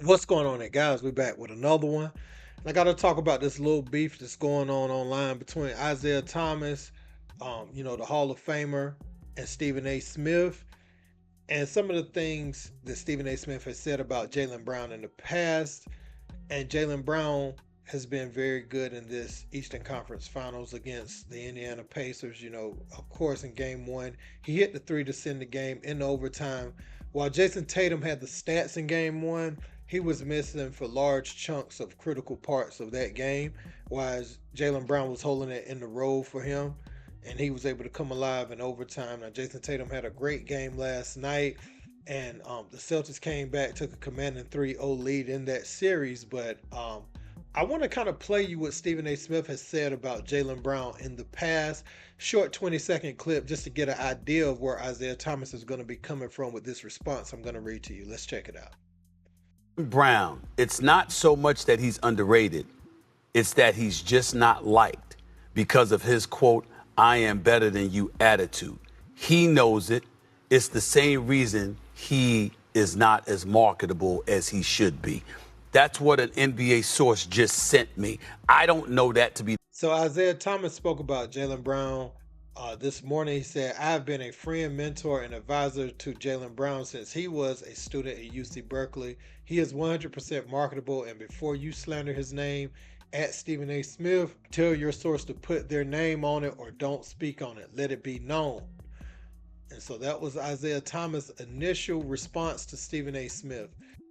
What's going on there, guys? We're back with another one. And I got to talk about this little beef that's going on online between Isiah Thomas, the Hall of Famer, and Stephen A. Smith, and some of the things that Stephen A. Smith has said about Jaylen Brown in the past. And Jaylen Brown has been very good in this Eastern Conference Finals against the Indiana Pacers. Of course, in game one, he hit the three to send the game in overtime. While Jason Tatum had the stats in game one, he was missing for large chunks of critical parts of that game, whereas Jaylen Brown was holding it in the role for him, and he was able to come alive in overtime. Now, Jason Tatum had a great game last night, and the Celtics came back, took a commanding 3-0 lead in that series, but I want to kind of play you what Stephen A. Smith has said about Jaylen Brown in the past. Short 20-second clip just to get an idea of where Isiah Thomas is going to be coming from with this response I'm going to read to you. Let's check it out. Brown, it's not so much that he's underrated. It's that he's just not liked because of his, quote, "I am better than you" attitude. He knows it. It's the same reason he is not as marketable as he should be. That's what an NBA source just sent me. I don't know that to be. So Isiah Thomas spoke about Jaylen Brown this morning. He said, "I've been a friend, mentor, and advisor to Jaylen Brown since he was a student at UC Berkeley. He is 100% marketable, and before you slander his name at Stephen A. Smith, tell your source to put their name on it or don't speak on it. Let it be known." And so that was Isiah Thomas' initial response to Stephen A. Smith.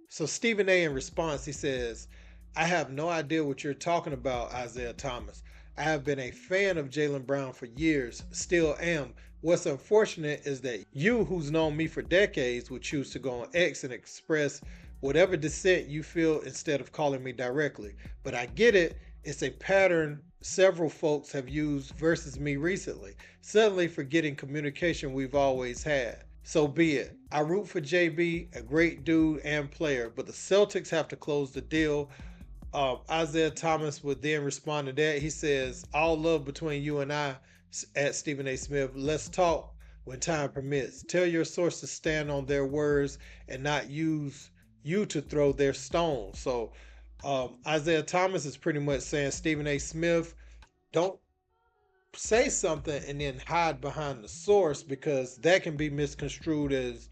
So Stephen A. in response, he says, "I have no idea what you're talking about, Isiah Thomas. I have been a fan of Jaylen Brown for years, still am. What's unfortunate is that you, who's known me for decades, would choose to go on X and express whatever dissent you feel instead of calling me directly. But I get it. It's a pattern several folks have used versus me recently, suddenly forgetting communication we've always had. So be it. I root for JB, a great dude and player, but the Celtics have to close the deal." Isiah Thomas would then respond to that. He says, "All love between you and I at Stephen A. Smith. Let's talk when time permits. Tell your source to stand on their words and not use you to throw their stones." So Isiah Thomas is pretty much saying, Stephen A. Smith, don't say something and then hide behind the source, because that can be misconstrued as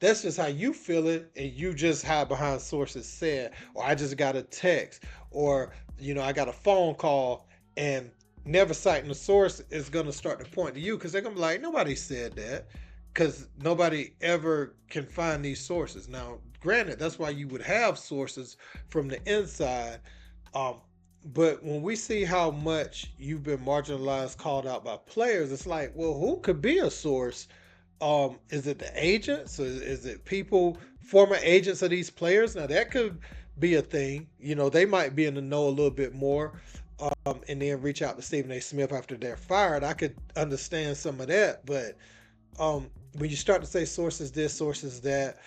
that's just how you feel it, and you just hide behind sources said, or I just got a text, or I got a phone call, and never citing the source is going to start to point to you, because they're going to be like, nobody said that, because nobody ever can find these sources. Now, granted, that's why you would have sources from the inside, but when we see how much you've been marginalized, called out by players, it's like, well, who could be a source? Is it the agents? Is it people, former agents of these players? Now that could be a thing. They might be in the know a little bit more, and then reach out to Stephen A. Smith after they're fired. I could understand some of that, but when you start to say sources this, sources that,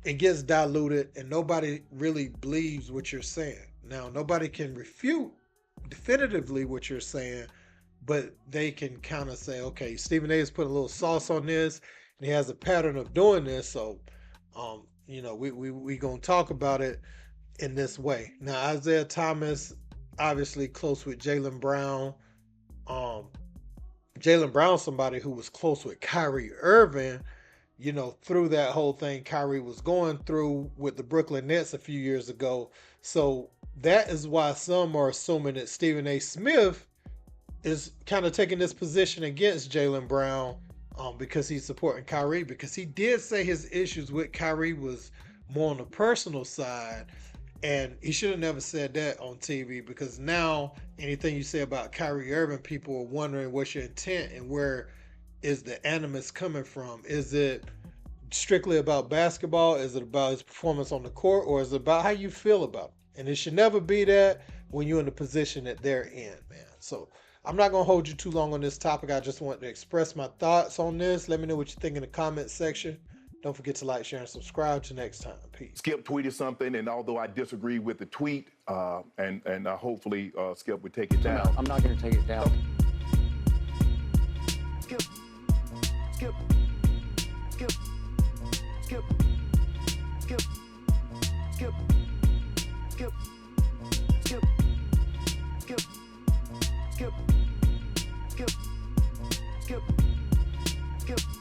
it gets diluted, and nobody really believes what you're saying. Now, nobody can refute definitively what you're saying, but they can kind of say, okay, Stephen A. has put a little sauce on this, and he has a pattern of doing this, so we gonna talk about it in this way. Now, Isiah Thomas, obviously close with Jaylen Brown. Jaylen Brown, somebody who was close with Kyrie Irving, through that whole thing Kyrie was going through with the Brooklyn Nets a few years ago. So that is why some are assuming that Stephen A. Smith is kind of taking this position against Jaylen Brown, because he's supporting Kyrie, because he did say his issues with Kyrie was more on the personal side, and he should have never said that on TV, because now anything you say about Kyrie Irving, people are wondering what's your intent and where is the animus coming from. Is it strictly about basketball? Is it about his performance on the court, or is it about how you feel about it? And it should never be that when you're in the position that they're in, man. So I'm not going to hold you too long on this topic. I just want to express my thoughts on this. Let me know what you think in the comment section. Don't forget to like, share, and subscribe. Till next time. Peace. Skip tweeted something, and although I disagree with the tweet, and hopefully Skip would take it down. I'm not going to take it down. Skip. Skip. Skip. Skip. Skip. skip, skip, skip, skip, skip, skip, skip, skip.